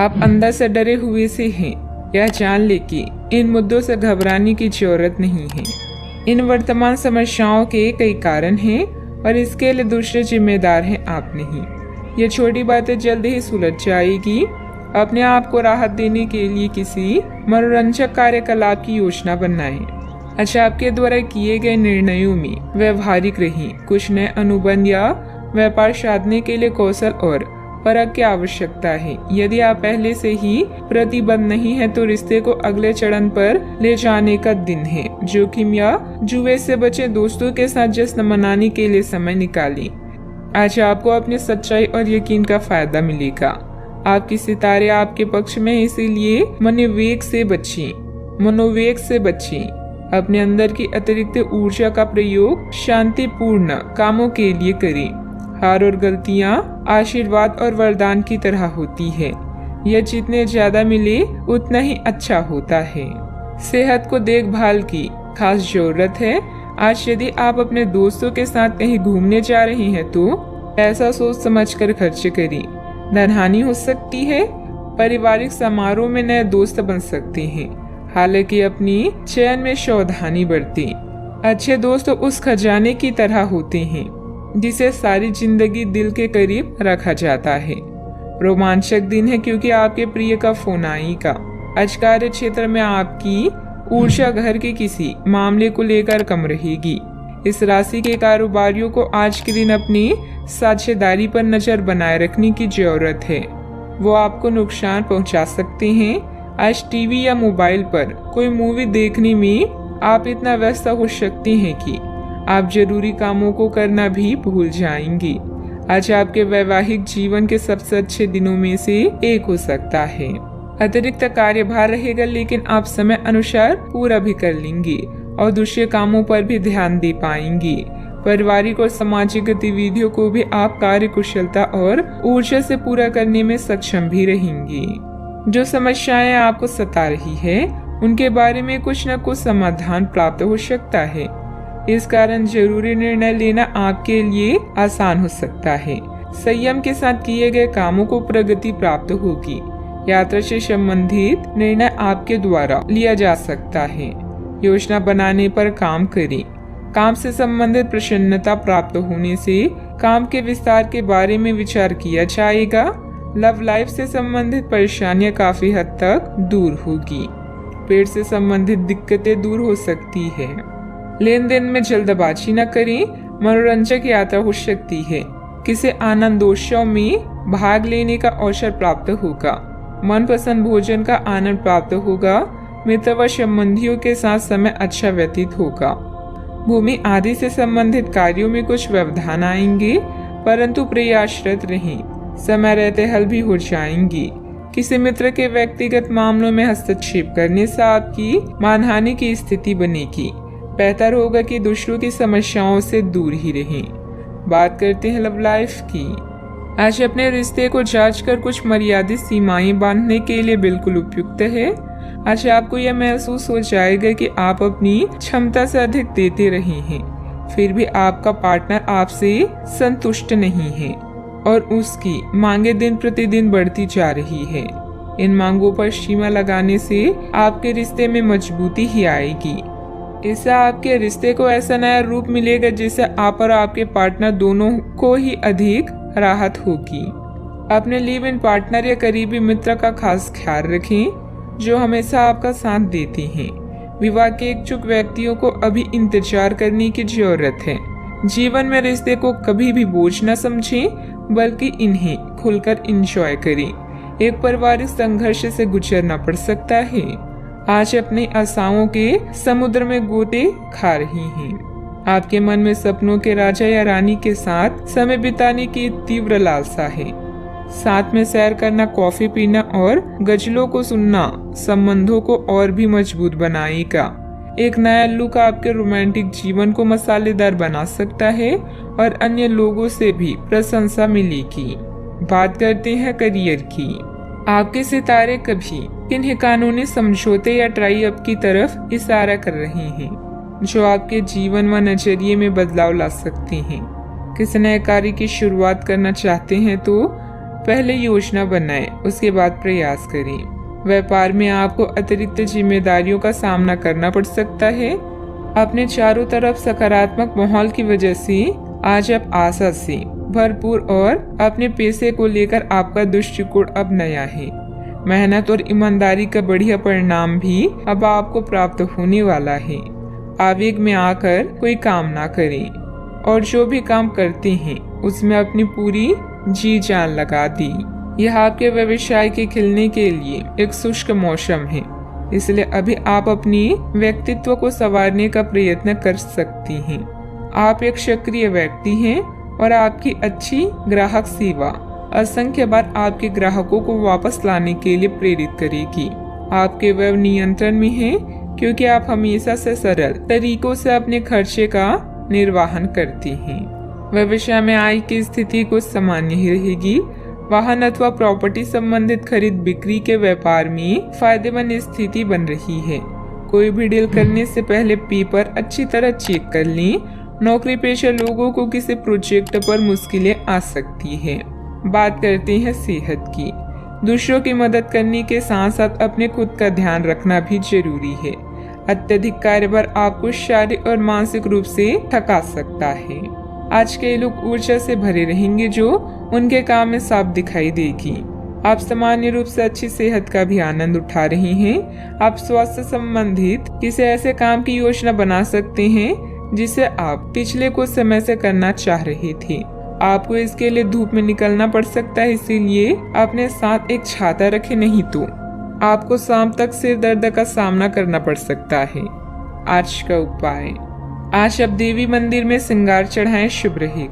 आप अंदर से डरे हुए से हैं। यह जान ले कि इन मुद्दों से घबराने की जरूरत नहीं है। इन वर्तमान समस्याओं के कई कारण हैं और इसके लिए दूसरे जिम्मेदार हैं, आप नहीं। ये छोटी बातें जल्द ही सुलझ जाएगी। अपने आप को राहत देने के लिए किसी मनोरंजक कार्यकलाप की योजना बनाएं। अच्छा, आपके द्वारा किए गए निर्णयों में व्यवहारिक रहें। कुछ नए अनुबंध या व्यापार साधने के लिए कौशल और परख की आवश्यकता है। यदि आप पहले से ही प्रतिबद्ध नहीं है तो रिश्ते को अगले चरण पर ले जाने का दिन है। जोखिम या जुए से बचे, दोस्तों के साथ जश्न मनाने के लिए समय निकालें। आज आपको अपनी सच्चाई और यकीन का फायदा मिलेगा। आपके सितारे आपके पक्ष में, इसीलिए मनोवेग से बचें। अपने अंदर की अतिरिक्त ऊर्जा का प्रयोग शांतिपूर्ण कामों के लिए करें। हार और गलतियां आशीर्वाद और वरदान की तरह होती है। यह जितने ज्यादा मिले उतना ही अच्छा होता है। सेहत को देखभाल की खास जरूरत है। आज यदि आप अपने दोस्तों के साथ कहीं घूमने जा रहे हैं तो पैसा सोच समझकर खर्च करें। धनहानि हो सकती है। पारिवारिक समारोह में नए दोस्त बन सकते हैं, हालांकि अपनी चयन में सावधानी बरतें। अच्छे दोस्त उस खजाने की तरह होते हैं जिसे सारी जिंदगी दिल के करीब रखा जाता है। रोमांचक दिन है क्योंकि आपके प्रिय का फोन आएगा। आज कार्य क्षेत्र में आपकी ऊर्जा घर के किसी मामले को लेकर कम रहेगी। इस राशि के कारोबारियों को आज के दिन अपनी साझेदारी पर नजर बनाए रखने की जरूरत है। वो आपको नुकसान पहुंचा सकते हैं। आज टीवी या मोबाइल पर कोई मूवी देखने में आप इतना व्यस्त हो सकते हैं कि आप जरूरी कामों को करना भी भूल जाएंगे। आज आपके वैवाहिक जीवन के सबसे अच्छे दिनों में से एक हो सकता है। अतिरिक्त कार्यभार रहेगा, लेकिन आप समय अनुसार पूरा भी कर लेंगे और दूसरे कामों पर भी ध्यान दे पाएंगे। पारिवारिक और सामाजिक गतिविधियों को भी आप कार्य कुशलता और ऊर्जा से पूरा करने में सक्षम भी रहेंगे। जो समस्याएं आपको सता रही है उनके बारे में कुछ न कुछ समाधान प्राप्त हो सकता है। इस कारण जरूरी निर्णय लेना आपके लिए आसान हो सकता है। संयम के साथ किए गए कामों को प्रगति प्राप्त होगी। यात्रा से संबंधित निर्णय आपके द्वारा लिया जा सकता है। योजना बनाने पर काम करें। काम से संबंधित प्रसन्नता प्राप्त होने से काम के विस्तार के बारे में विचार किया जाएगा। लव लाइफ से संबंधित परेशानियां काफी हद तक दूर होगी। पेट से संबंधित दिक्कतें दूर हो सकती है। लेन देन में जल्दबाजी न करें। मनोरंजक यात्रा हो सकती है। किसी आनंदोत्सव में भाग लेने का अवसर प्राप्त होगा। मनपसंद भोजन का आनंद प्राप्त होगा। मित्र व संबंधियों के साथ समय अच्छा व्यतीत होगा। भूमि आदि से संबंधित कार्यों में कुछ व्यवधान आएंगे, परंतु प्रयासरत रहें। समय रहते हल भी हो जाएंगी। किसी मित्र के व्यक्तिगत मामलों में हस्तक्षेप करने से आपकी मानहानि की स्थिति बनेगी। बेहतर होगा कि दूसरों की समस्याओं से दूर ही रहें। बात करते हैं लव लाइफ की। आज अपने रिश्ते को जांचकर कुछ मर्यादित सीमाएं बांधने के लिए बिल्कुल उपयुक्त है। आज आपको यह महसूस हो जाएगा कि आप अपनी क्षमता से अधिक देते रहे हैं, फिर भी आपका पार्टनर आपसे संतुष्ट नहीं है और उसकी मांगे दिन प्रतिदिन बढ़ती जा रही है। इन मांगों पर सीमा लगाने से आपके रिश्ते में मजबूती ही आएगी। इससे आपके रिश्ते को ऐसा नया रूप मिलेगा जिससे आप और आपके पार्टनर दोनों को ही अधिक राहत होगी। अपने लिव इन पार्टनर या करीबी मित्र का खास ख्याल रखें जो हमेशा आपका साथ देते हैं। विवाह के इच्छुक व्यक्तियों को अभी इंतजार करने की जरूरत है। जीवन में रिश्ते को कभी भी बोझ न समझें, बल्कि इन्हें खुलकर एंजॉय करें। एक पारिवारिक संघर्ष से गुजरना पड़ सकता है। आज अपनी आशाओं के समुद्र में गोते खा रही हैं। आपके मन में सपनों के राजा या रानी के साथ समय बिताने की तीव्र लालसा है। साथ में सैर करना, कॉफी पीना और गजलों को सुनना संबंधों को और भी मजबूत बनाएगा। एक नया लुक आपके रोमांटिक जीवन को मसालेदार बना सकता है और अन्य लोगों से भी प्रशंसा मिलेगी। बात करते हैं करियर की। आपके सितारे कभी किन्हीं कानूनी समझौते या ट्राई अप की तरफ इशारा कर रहे हैं जो आपके जीवन व नजरिए में बदलाव ला सकते हैं। किसी नए कार्य की शुरुआत करना चाहते हैं तो पहले योजना बनाएं, उसके बाद प्रयास करें। व्यापार में आपको अतिरिक्त जिम्मेदारियों का सामना करना पड़ सकता है। अपने चारों तरफ सकारात्मक माहौल की वजह से आज आप आशा से भरपूर और अपने पैसे को लेकर आपका दृष्टिकोण अब नया है। मेहनत और ईमानदारी का बढ़िया परिणाम भी अब आपको प्राप्त होने वाला है। आवेग में आकर कोई काम ना करें और जो भी काम करते हैं उसमें अपनी पूरी जी जान लगा दी। यह आपके व्यवसाय के खिलने के लिए एक शुष्क मौसम है, इसलिए अभी आप अपनी व्यक्तित्व को संवारने का प्रयत्न कर सकती हैं। आप एक सक्रिय व्यक्ति हैं और आपकी अच्छी ग्राहक सेवा असंख्य बार आपके ग्राहकों को वापस लाने के लिए प्रेरित करेगी। आपके व्यय नियंत्रण में है क्योंकि आप हमेशा से सरल तरीकों से अपने खर्चे का निर्वहन करती हैं। व्यवसाय में आय की स्थिति कुछ सामान्य ही रहेगी। वाहन अथवा प्रॉपर्टी संबंधित खरीद बिक्री के व्यापार में फायदेमंद स्थिति बन रही है। कोई भी डील करने से पहले पेपर अच्छी तरह चेक कर लें। नौकरी पेशा लोगों को किसी प्रोजेक्ट पर मुश्किलें आ सकती है। बात करते हैं सेहत की। दूसरों की मदद करने के साथ साथ अपने खुद का ध्यान रखना भी जरूरी है। अत्यधिक कार्यभार आपको शारीरिक और मानसिक रूप से थका सकता है। आज के लोग ऊर्जा से भरे रहेंगे जो उनके काम में साफ दिखाई देगी। आप सामान्य रूप से अच्छी सेहत का भी आनंद उठा रहे हैं। आप स्वास्थ्य संबंधित किसी ऐसे काम की योजना बना सकते हैं जिसे आप पिछले कुछ समय से करना चाह रहे थे। आपको इसके लिए धूप में निकलना पड़ सकता है, इसीलिए अपने साथ एक छाता रखें, नहीं तो आपको शाम तक सिर दर्द का सामना करना पड़ सकता है। आज का उपाय, आज आप देवी मंदिर में श्रृंगार चढ़ाएं, शुभ रहेगा।